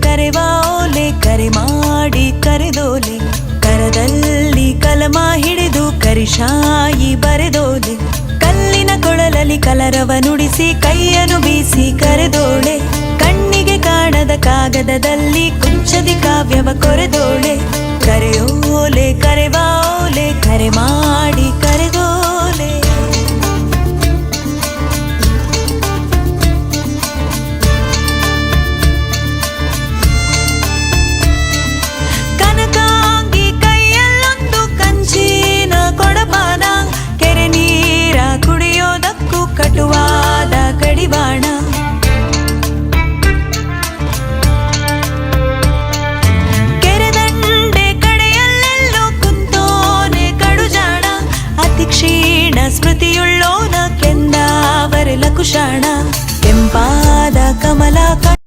ಕರೆವಾ ಓಲೆ ಕರೆ ಮಾಡಿ ಕರೆದೋಲೆ ಕರದಲ್ಲಿ ಕಲಮ ಹಿಡಿದು ಕರಿಶಾಯಿ ಬರೆದೋಲೆ ಕಲ್ಲಿನ ಕೊಳಲಲ್ಲಿ ಕಲರವ ನುಡಿಸಿ ಕೈಯನ್ನು ಬೀಸಿ ಕರೆದೋಳೆ ಕಣ್ಣಿಗೆ ಕಾಣದ ಕಾಗದದಲ್ಲಿ ಕುಂಚದಿ ಕಾವ್ಯವ ಕೊರೆದೋಳೆ ಕರೆಯೋಲೆ ಕರೆವಾ ಓಲೆ ಕರೆ ಮಾಡಿ